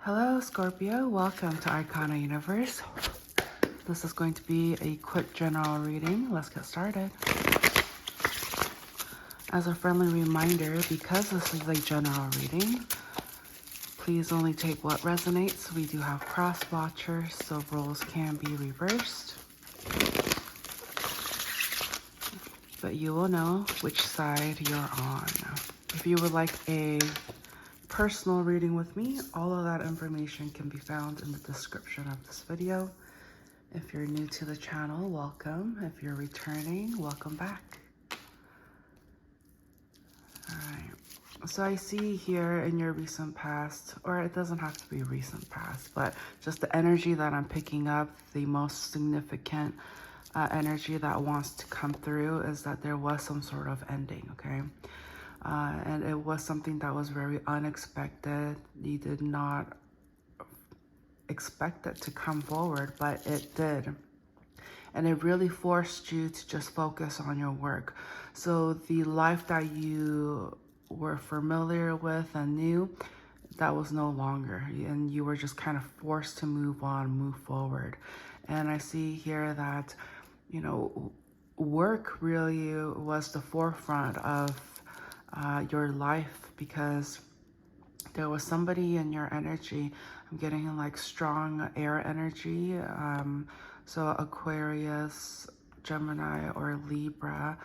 Hello, Scorpio. Welcome to ArcanaUniverse. This is going to be a quick general reading. Let's get started. As a friendly reminder, because this is a general reading, please only take what resonates. We do have cross watchers, so roles can be reversed. But you will know which side you're on. If you would like a personal reading with me, all of that information can be found in the description of this video. If you're new to the channel, welcome. If you're returning, welcome back. All right. So I see here in your recent past, or it doesn't have to be recent past, but just the energy that I'm picking up, the most significant energy that wants to come through is that there was some sort of ending, okay? And it was something that was very unexpected. You did not expect it to come forward, but it did. And it really forced you to just focus on your work. So the life that you were familiar with and knew, that was no longer. And you were just kind of forced to move on, move forward. And I see here that, you know, work really was the forefront of your life, because there was somebody in your energy. I'm getting like strong air energy. So Aquarius, Gemini, or Libra,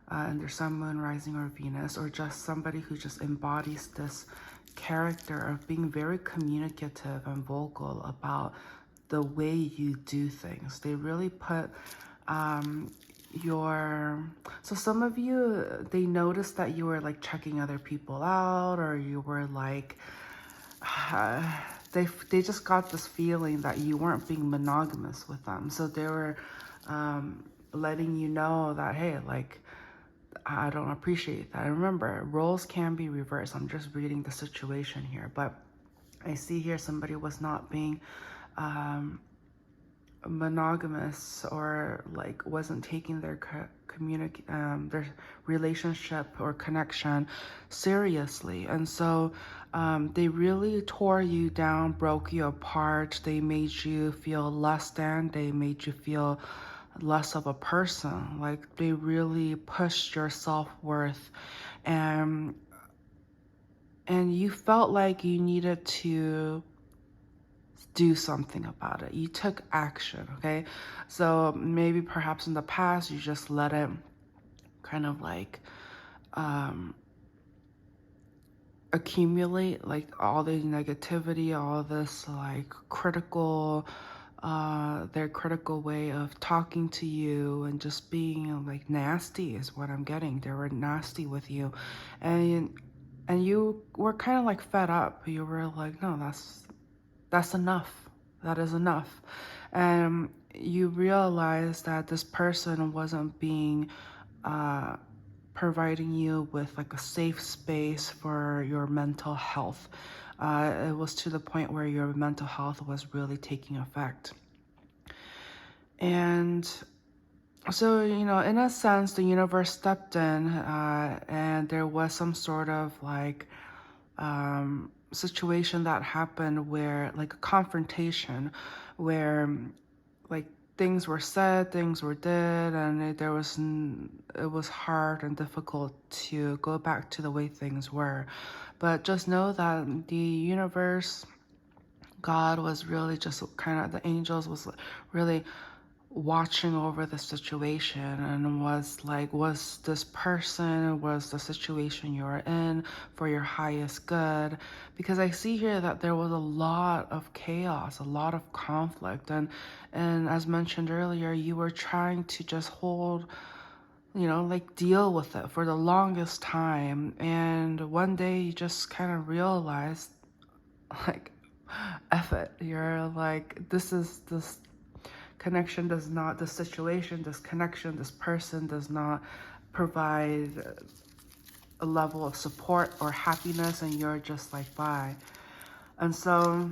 and their sun, moon, rising, or Venus, or just somebody who just embodies this character of being very communicative and vocal about the way you do things. They really put so some of you, they noticed that you were like checking other people out, or you were like, they just got this feeling that you weren't being monogamous with them. So they were letting you know that, hey, like, I don't appreciate that. And remember, roles can be reversed. I'm just reading the situation here, but I see here somebody was not being monogamous, or like wasn't taking their their relationship or connection seriously. And so they really tore you down, broke you apart. They made you feel less than. They made you feel less of a person. Like, they really pushed your self-worth, and you felt like you needed to do something about it. You took action, okay? So maybe perhaps in the past you just let it kind of like accumulate, like all the negativity, all this like critical, their critical way of talking to you and just being like nasty is what I'm getting. They were nasty with you, and you were kind of like fed up. You were like, no, that's enough. That is enough. And you realize that this person wasn't being providing you with like a safe space for your mental health. It was to the point where your mental health was really taking effect. And so, you know, in a sense, the universe stepped in, and there was some sort of like situation that happened where, like a confrontation, where like things were said, things were did, and it was hard and difficult to go back to the way things were. But just know that the universe, God, was really just kind of, the angels was really watching over the situation, and was like, was this person, was the situation you were in for your highest good? Because I see here that there was a lot of chaos, a lot of conflict, and as mentioned earlier, you were trying to just hold, you know, like deal with it for the longest time. And one day you just kind of realized, like, F it. You're like, this connection does not, this situation, this connection, this person does not provide a level of support or happiness, and you're just like, bye. And so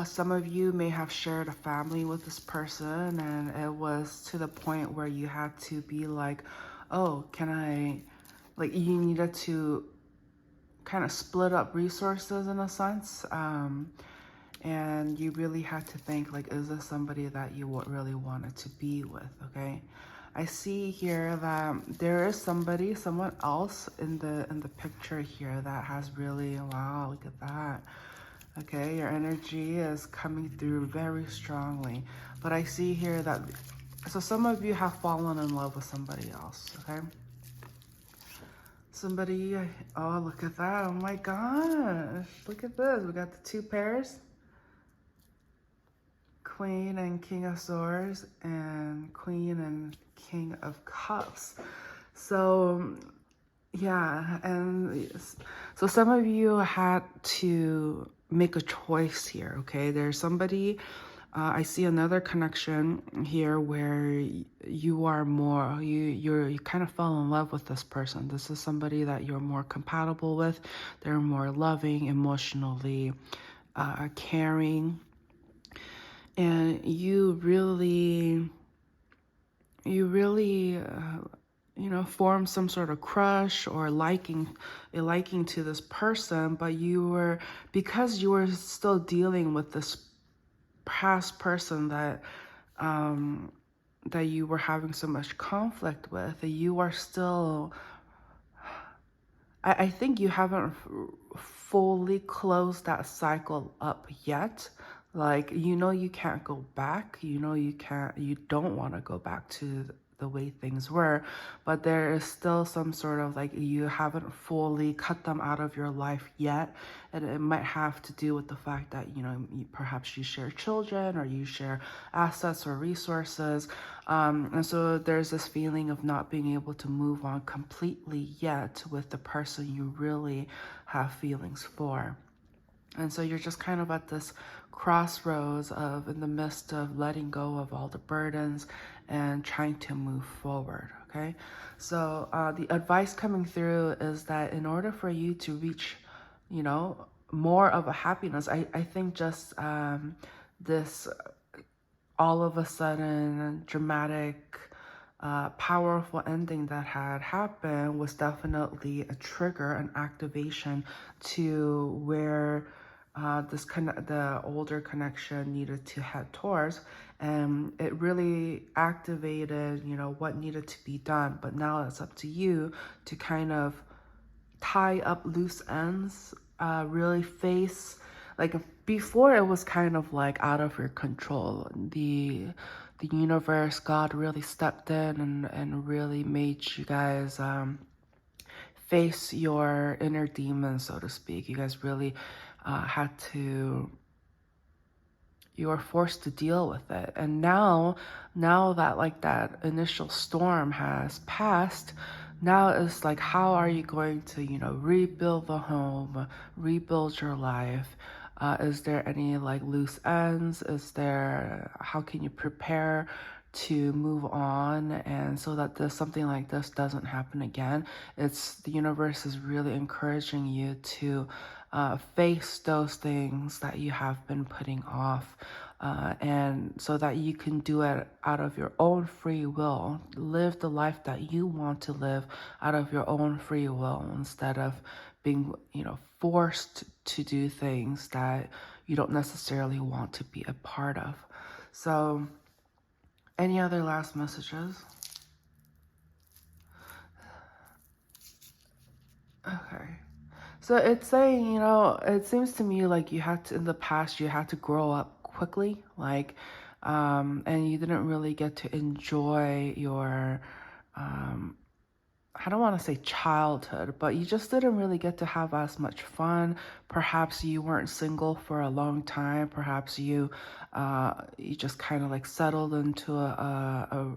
some of you may have shared a family with this person, and it was to the point where you had to be like, oh, can I, like, you needed to kind of split up resources in a sense. And you really had to think, like, is this somebody that you really wanted to be with, okay? I see here that there is someone else in the picture here that has really, wow, look at that. Okay, your energy is coming through very strongly. But I see here that, so some of you have fallen in love with somebody else, okay? Somebody, oh, look at that. Oh my gosh. Look at this. We got the two pairs. Queen and King of Swords and Queen and King of Cups. So yeah, and so some of you had to make a choice here, okay? There's somebody, I see another connection here where you are more, you kind of fell in love with this person. This is somebody that you're more compatible with. They're more loving, emotionally caring. And you really, you know, form some sort of crush or a liking to this person, but because you were still dealing with this past person that that you were having so much conflict with, you are still, I think you haven't fully closed that cycle up yet. Like, you know, you can't go back. You know, you don't want to go back to the way things were, but there is still some sort of, like, you haven't fully cut them out of your life yet. And it might have to do with the fact that, you know, perhaps you share children or you share assets or resources. And so there's this feeling of not being able to move on completely yet with the person you really have feelings for. And so you're just kind of at this crossroads of, in the midst of letting go of all the burdens and trying to move forward, okay? So the advice coming through is that in order for you to reach, you know, more of a happiness, I think just this all of a sudden dramatic, powerful ending that had happened was definitely a trigger, an activation to where the older connection needed to head towards, and it really activated, you know, what needed to be done. But now it's up to you to kind of tie up loose ends, really face, like, before it was kind of like out of your control. The universe, God really stepped in and really made you guys face your inner demons, so to speak. You guys really you were forced to deal with it. And now that, like, that initial storm has passed, now it's like, how are you going to, you know, rebuild the home, rebuild your life? Is there any, like, loose ends? How can you prepare to move on, and so that something like this doesn't happen again? The universe is really encouraging you to face those things that you have been putting off, and so that you can do it out of your own free will, live the life that you want to live out of your own free will, instead of being, you know, forced to do things that you don't necessarily want to be a part of. So any other last messages? Okay. So it's saying, you know, it seems to me like in the past, you had to grow up quickly, like, and you didn't really get to enjoy your, I don't want to say childhood, but you just didn't really get to have as much fun. Perhaps you weren't single for a long time. Perhaps you just kind of like settled into a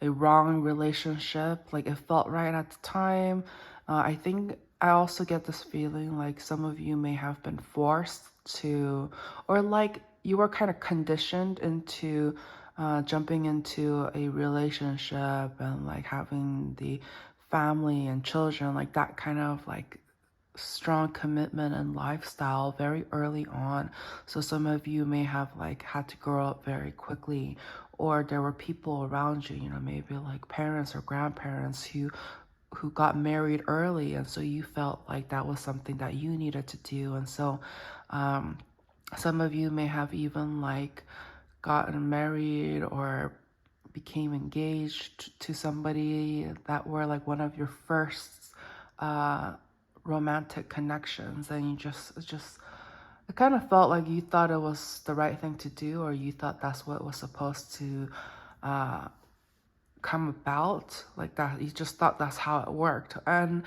wrong relationship. Like, it felt right at the time. I think I also get this feeling like some of you may have been forced to, or like you were kind of conditioned into jumping into a relationship and like having the family and children, like that kind of like strong commitment and lifestyle very early on. So some of you may have like had to grow up very quickly, or there were people around you, you know, maybe like parents or grandparents who who got married early, and so you felt like that was something that you needed to do. And so some of you may have even like gotten married or became engaged to somebody that were like one of your first romantic connections, and you just it kind of felt like you thought it was the right thing to do, or you thought that's what was supposed to come about, like that. You just thought that's how it worked. And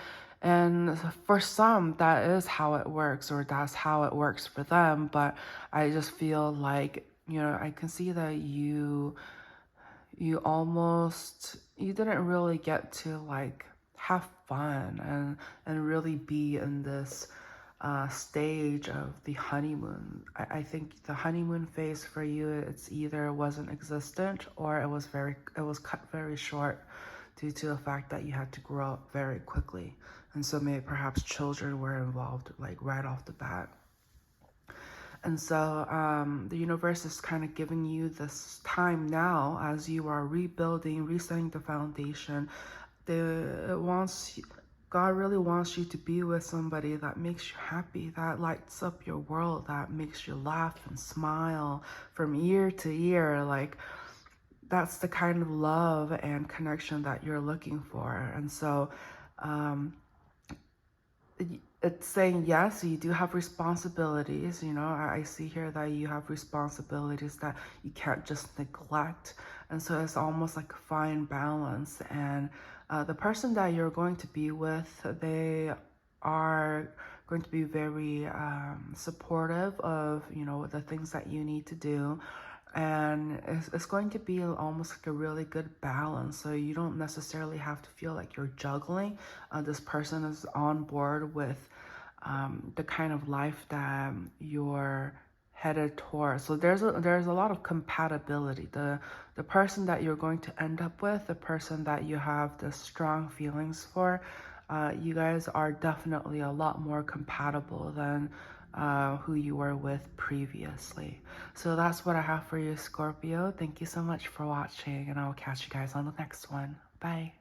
for some, that is how it works, or that's how it works for them. But I just feel like, I can see that you didn't really get to like have fun and really be in this stage of the honeymoon. I think the honeymoon phase for you, it's either wasn't existent, or it was cut very short due to the fact that you had to grow up very quickly. And so maybe perhaps children were involved like right off the bat. And so the universe is kind of giving you this time now as you are rebuilding, resetting the foundation. God really wants you to be with somebody that makes you happy, that lights up your world, that makes you laugh and smile from year to year. Like, that's the kind of love and connection that you're looking for. And so it's saying, yes, you do have responsibilities. I see here that you have responsibilities that you can't just neglect. And so it's almost like a fine balance. And the person that you're going to be with, they are going to be very supportive of, the things that you need to do. And it's going to be almost like a really good balance. So you don't necessarily have to feel like you're juggling. This person is on board with the kind of life that you're headed towards. So there's a lot of compatibility. The person that you're going to end up with, the person that you have the strong feelings for, you guys are definitely a lot more compatible than who you were with previously. So that's what I have for you, Scorpio. Thank you so much for watching, and I will catch you guys on the next one. Bye.